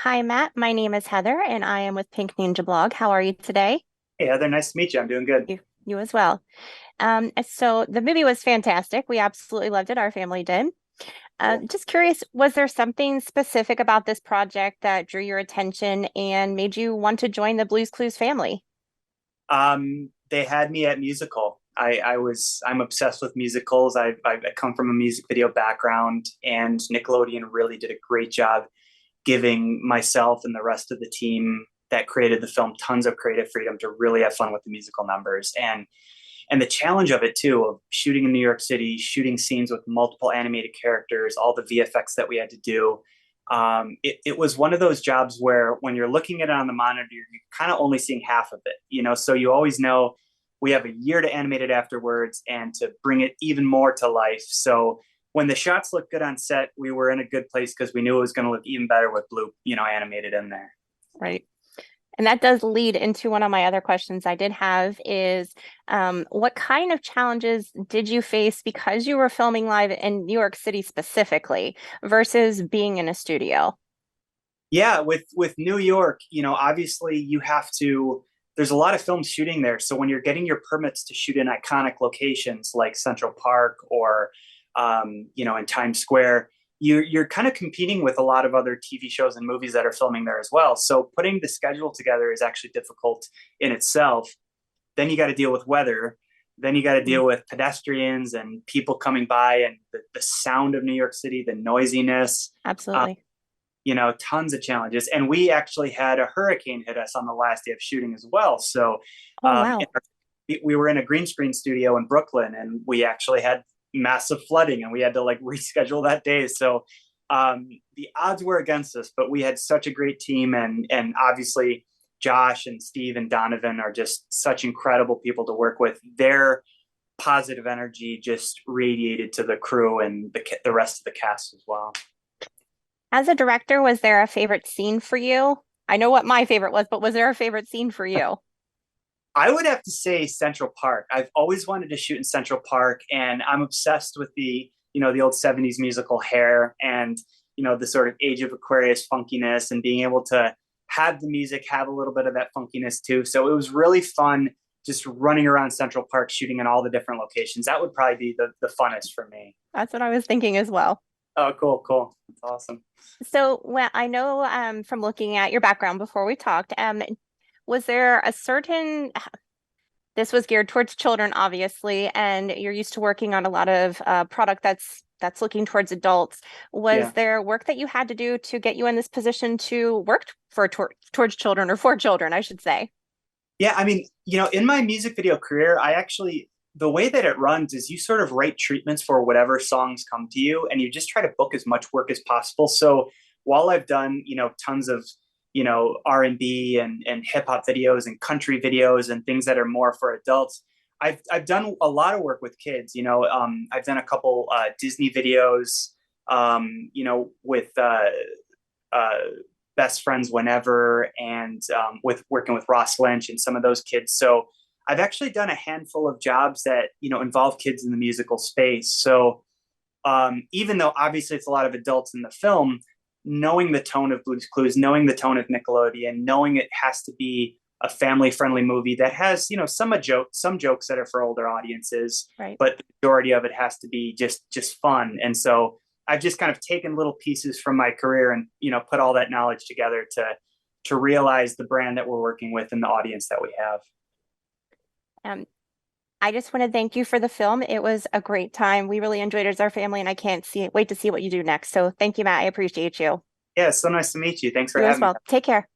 Hi, Matt. My name is Heather, and I am with Pink Ninja Blog. How are you today? Hey Heather, nice to meet you. I'm doing good. You as well. So the movie was fantastic. We absolutely loved it. Our family did. Cool. Just curious, was there something specific about this project that drew your attention and made you want to join the Blues Clues family? They had me at musical. I'm obsessed with musicals. I come from a music video background, and Nickelodeon really did a great job giving myself and the rest of the team that created the film tons of creative freedom to really have fun with the musical numbers and the challenge of it too, of shooting in New York City, shooting scenes with multiple animated characters, all the VFX that we had to do. It was one of those jobs where when you're looking at it on the monitor, you're kind of only seeing half of it. So you always know we have a year to animate it afterwards and to bring it even more to life. So when the shots looked good on set, we were in a good place because we knew it was going to look even better with blue, animated in there. Right. And that does lead into one of my other questions I did have is what kind of challenges did you face because you were filming live in New York City specifically versus being in a studio? Yeah, with New York, obviously you have to. There's a lot of film shooting there, so when you're getting your permits to shoot in iconic locations like Central Park or, in Times Square, you're kind of competing with a lot of other TV shows and movies that are filming there as well. So putting the schedule together is actually difficult in itself. Then you got to deal with weather. Then you got to Mm, deal with pedestrians and people coming by and the sound of New York City, the noisiness. Um, absolutely. Tons of challenges. And we actually had a hurricane hit us on the last day of shooting as well. So Oh, wow. we were in a green screen studio in Brooklyn and we actually had massive flooding and we had to like reschedule that day. So the odds were against us, but we had such a great team and obviously Josh and Steve and Donovan are just such incredible people to work with. Their positive energy just radiated to the crew and the rest of the cast as well. As a director, was there a favorite scene for you? I know what my favorite was, but was there a favorite scene for you? I would have to say Central Park. I've always wanted to shoot in Central Park, and I'm obsessed with the old '70s musical Hair and the sort of Age of Aquarius funkiness and being able to have the music have a little bit of that funkiness too. So it was really fun just running around Central Park shooting in all the different locations. That would probably be the funnest for me. That's what I was thinking as well. Oh, cool, cool. That's awesome. So, well, I know from looking at your background before we talked, was there a certain this was geared towards children, obviously, and you're used to working on a lot of product that's looking towards adults. Was Yeah. there work that you had to do to get you in this position to work towards children or for children, I should say? Yeah, I mean, in my music video career, the way that it runs is you sort of write treatments for whatever songs come to you, and you just try to book as much work as possible. So while I've done, tons of, R&B and hip hop videos and country videos and things that are more for adults, I've done a lot of work with kids. I've done a couple Disney videos, with uh, best friends whenever and with working with Ross Lynch and some of those kids. So I've actually done a handful of jobs that involve kids in the musical space. So even though obviously it's a lot of adults in the film, knowing the tone of Blue's Clues, knowing the tone of Nickelodeon, knowing it has to be a family-friendly movie that has some jokes that are for older audiences, Right. but the majority of it has to be just fun. And so I've just kind of taken little pieces from my career and put all that knowledge together to realize the brand that we're working with and the audience that we have. Um, I just want to thank you for the film. It was a great time. We really enjoyed it as our family, and I can't wait to see what you do next. So thank you, Matt. I appreciate you. Yeah, it's so nice to meet you. Thanks for You as having me. well. Take care.